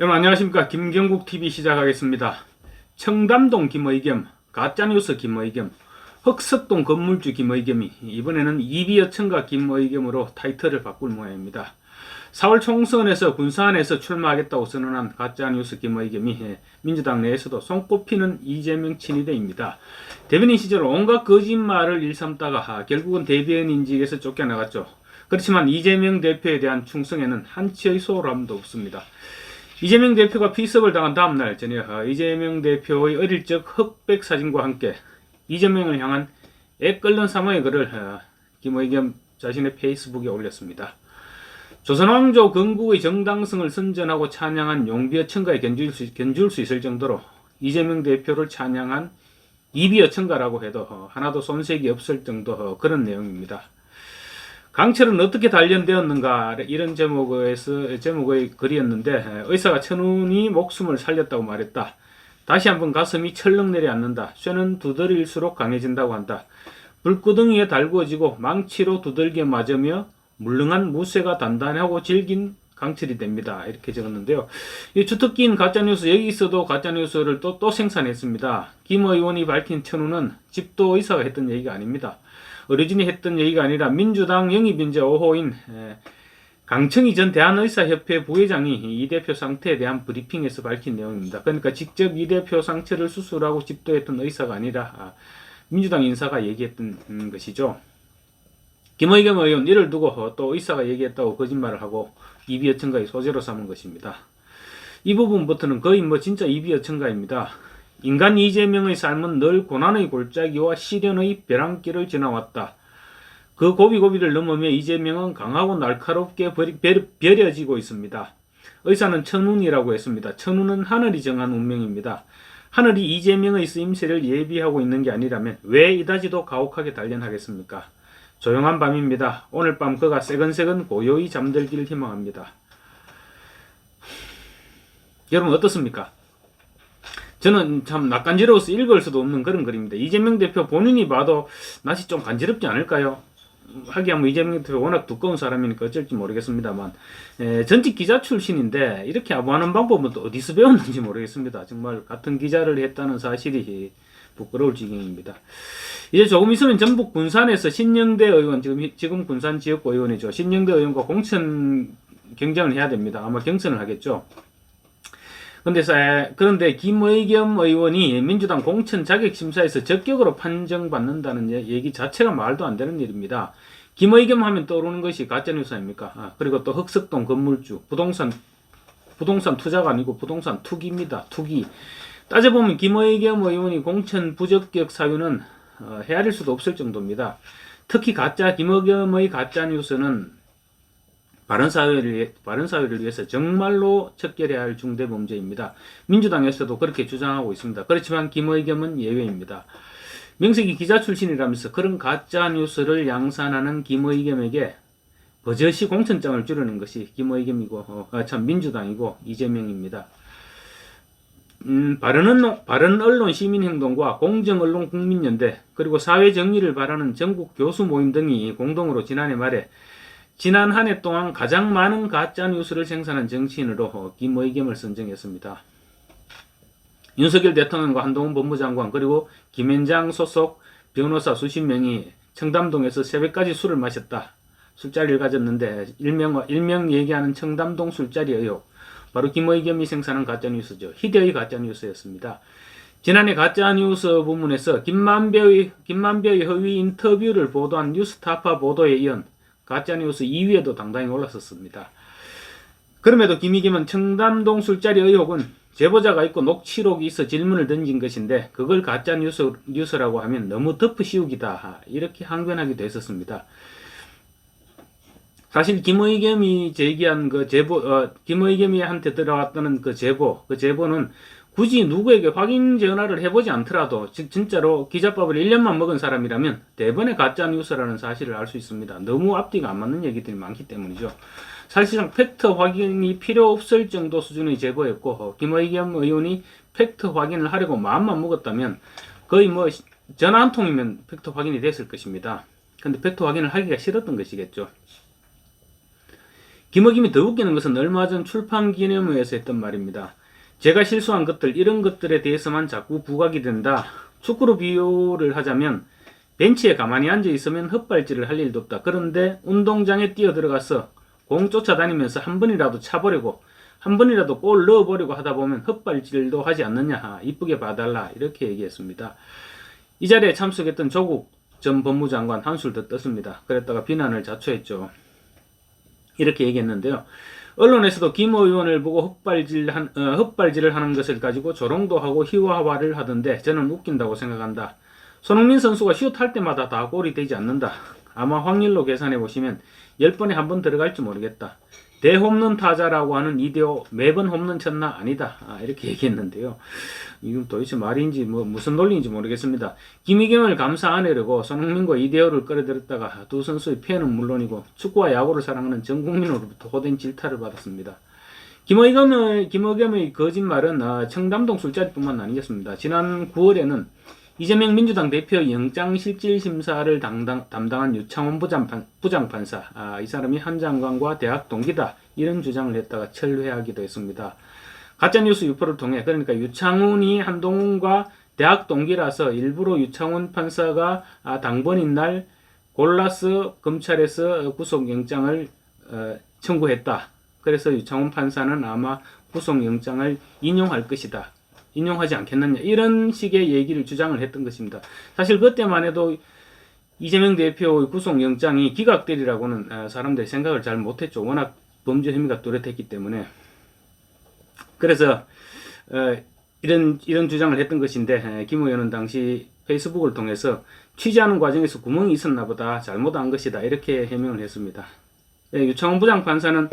여러분 안녕하십니까. 김경국TV 시작하겠습니다. 청담동 김의겸, 가짜뉴스 김의겸, 흑석동 건물주 김의겸이 이번에는 이비여천가 김의겸으로 타이틀을 바꿀 모양입니다. 4월 총선에서 군산에서 출마하겠다고 선언한 가짜뉴스 김의겸이 민주당 내에서도 손꼽히는 이재명 친위대입니다. 대변인 시절 온갖 거짓말을 일삼다가 결국은 대변인직에서 쫓겨나갔죠. 그렇지만 이재명 대표에 대한 충성에는 한치의 소홀함도 없습니다. 이재명 대표가 피습을 당한 다음날 저녁 이재명 대표의 어릴 적 흑백 사진과 함께 이재명을 향한 애끓는 사모의 글을 김의겸 자신의 페이스북에 올렸습니다. 조선왕조 건국의 정당성을 선전하고 찬양한 용비어천가에 견줄 수 있을 정도로 이재명 대표를 찬양한 이비어천가라고 해도 하나도 손색이 없을 정도 그런 내용입니다. 강철은 어떻게 단련되었는가 이런 제목의 글이었는데 의사가 천운이 목숨을 살렸다고 말했다. 다시 한번 가슴이 철렁 내려앉는다. 쇠는 두드릴수록 강해진다고 한다. 불구덩이에 달구어지고 망치로 두들겨 맞으며 물렁한 무쇠가 단단하고 질긴 강철이 됩니다. 이렇게 적었는데요. 이 주특기인 가짜뉴스, 여기 있어도 가짜뉴스를 또 생산했습니다. 김 의원이 밝힌 천운은 집도 의사가 했던 얘기가 아닙니다. 어르신이 했던 얘기가 아니라 민주당 영입인재 5호인 강청희 전 대한의사협회 부회장이 이 대표 상태에 대한 브리핑에서 밝힌 내용입니다. 그러니까 직접 이 대표 상처를 수술하고 집도했던 의사가 아니라 민주당 인사가 얘기했던 것이죠. 김의겸 의원 이를 두고 또 의사가 얘기했다고 거짓말을 하고 이비여천가의 소재로 삼은 것입니다. 이 부분부터는 거의 진짜 이비여천가입니다. 인간 이재명의 삶은 늘 고난의 골짜기와 시련의 벼랑길을 지나왔다. 그 고비고비를 넘으며 이재명은 강하고 날카롭게 벼려지고 있습니다. 의사는 천운이라고 했습니다. 천운은 하늘이 정한 운명입니다. 하늘이 이재명의 쓰임새를 예비하고 있는 게 아니라면 왜 이다지도 가혹하게 단련하겠습니까? 조용한 밤입니다. 오늘 밤 그가 새근새근 고요히 잠들기를 희망합니다. 여러분 어떻습니까? 저는 참 낯간지러워서 읽을 수도 없는 그런 글입니다. 이재명 대표 본인이 봐도 낯이 좀 간지럽지 않을까요? 하기야 이재명 대표 워낙 두꺼운 사람이니까 어쩔지 모르겠습니다만 전직 기자 출신인데 이렇게 아부하는 방법은 또 어디서 배웠는지 모르겠습니다. 정말 같은 기자를 했다는 사실이 부끄러울 지경입니다. 이제 조금 있으면 전북 군산에서 신영대 의원, 지금 군산 지역구 의원이죠. 신영대 의원과 공천 경쟁을 해야 됩니다. 아마 경선을 하겠죠. 그런데 김의겸 의원이 민주당 공천 자격심사에서 적격으로 판정받는다는 얘기 자체가 말도 안 되는 일입니다. 김의겸 하면 떠오르는 것이 가짜뉴스 아닙니까? 그리고 또 흑석동 건물주, 부동산 투자가 아니고 부동산 투기입니다. 투기. 따져보면 김의겸 의원이 공천 부적격 사유는 헤아릴 수도 없을 정도입니다. 특히 김의겸의 가짜뉴스는 바른 사회를 위해서 정말로 척결해야 할 중대범죄입니다. 민주당에서도 그렇게 주장하고 있습니다. 그렇지만 김의겸은 예외입니다. 명색이 기자 출신이라면서 그런 가짜뉴스를 양산하는 김의겸에게 버젓이 공천장을 주려는 것이 김의겸이고 민주당이고 이재명입니다. 바른언론 시민행동과 공정언론 국민연대 그리고 사회정의를 바라는 전국 교수 모임 등이 공동으로 지난해 말에 지난 한 해 동안 가장 많은 가짜뉴스를 생산한 정치인으로 김의겸을 선정했습니다. 윤석열 대통령과 한동훈 법무장관 그리고 김현장 소속 변호사 수십 명이 청담동에서 새벽까지 술을 마셨다. 술자리를 가졌는데 일명 얘기하는 청담동 술자리 의혹. 바로 김의겸이 생산한 가짜뉴스죠. 희대의 가짜뉴스였습니다. 지난해 가짜뉴스 부문에서 김만배의 허위 인터뷰를 보도한 뉴스타파 보도에 이은 가짜뉴스 2위에도 당당히 올랐었습니다. 그럼에도 김의겸은 청담동 술자리 의혹은 제보자가 있고 녹취록이 있어 질문을 던진 것인데 그걸 가짜뉴스라고 하면 너무 덮으씌우기다 이렇게 항변하기도 했었습니다. 사실 김의겸이 제기한 김의겸이한테 들어왔다는 그 제보는 굳이 누구에게 확인 전화를 해보지 않더라도 진짜로 기자법을 1년만 먹은 사람이라면 대번에 가짜뉴스라는 사실을 알 수 있습니다. 너무 앞뒤가 안 맞는 얘기들이 많기 때문이죠. 사실상 팩트 확인이 필요 없을 정도 수준의 제보였고 김의겸 의원이 팩트 확인을 하려고 마음만 먹었다면 거의 전화 한 통이면 팩트 확인이 됐을 것입니다. 근데 팩트 확인을 하기가 싫었던 것이겠죠. 김어김이 더 웃기는 것은 얼마 전 출판기념회에서 했던 말입니다. 제가 실수한 것들, 이런 것들에 대해서만 자꾸 부각이 된다. 축구로 비유를 하자면 벤치에 가만히 앉아 있으면 헛발질을 할 일도 없다. 그런데 운동장에 뛰어 들어가서 공 쫓아다니면서 한 번이라도 차보려고, 한 번이라도 골 넣어보려고 하다 보면 헛발질도 하지 않느냐. 이쁘게 봐달라. 이렇게 얘기했습니다. 이 자리에 참석했던 조국 전 법무장관 한술 더 떴습니다. 그랬다가 비난을 자초했죠. 이렇게 얘기했는데요. 언론에서도 김 의원을 보고 헛발질을 하는 것을 가지고 조롱도 하고 희화화를 하던데 저는 웃긴다고 생각한다. 손흥민 선수가 슛할 때마다 다 골이 되지 않는다. 아마 확률로 계산해 보시면 10번에 한 번 들어갈지 모르겠다. 대홈런 타자라고 하는 이대호 매번 홈런 쳤나? 아니다. 이렇게 얘기했는데요. 이건 도대체 말인지 무슨 논리인지 모르겠습니다. 김의겸을 감싸 안으려고 손흥민과 이대호를 끌어들였다가 두 선수의 팬은 물론이고 축구와 야구를 사랑하는 전 국민으로부터 호된 질타를 받았습니다. 김의겸의 거짓말은 청담동 술자리뿐만 아니었습니다. 지난 9월에는 이재명 민주당 대표 영장실질심사를 담당한 유창훈 부장판사, 이 사람이 한 장관과 대학 동기다, 이런 주장을 했다가 철회하기도 했습니다. 가짜뉴스 유포를 통해, 그러니까 유창훈이 한동훈과 대학 동기라서 일부러 유창훈 판사가 당번인 날 골라서 검찰에서 구속영장을 청구했다. 그래서 유창훈 판사는 아마 구속영장을 인용할 것이다, 인용하지 않겠느냐, 이런 식의 얘기를 주장을 했던 것입니다. 사실 그때만 해도 이재명 대표의 구속영장이 기각되리라고는 사람들이 생각을 잘 못했죠. 워낙 범죄 혐의가 뚜렷했기 때문에. 그래서 이런 주장을 했던 것인데, 김 의원은 당시 페이스북을 통해서 취재하는 과정에서 구멍이 있었나 보다, 잘못한 것이다, 이렇게 해명을 했습니다. 유창훈 부장판사는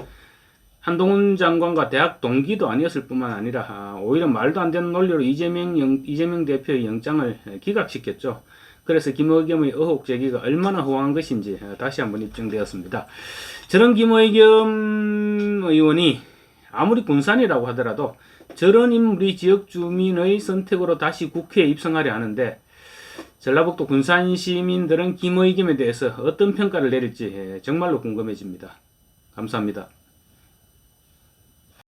한동훈 장관과 대학 동기도 아니었을 뿐만 아니라 오히려 말도 안 되는 논리로 이재명 대표의 영장을 기각시켰죠. 그래서 김의겸의 의혹 제기가 얼마나 허황한 것인지 다시 한번 입증되었습니다. 저런 김의겸 의원이 아무리 군산이라고 하더라도 저런 인물이 지역 주민의 선택으로 다시 국회에 입성하려 하는데, 전라북도 군산 시민들은 김의겸에 대해서 어떤 평가를 내릴지 정말로 궁금해집니다. 감사합니다.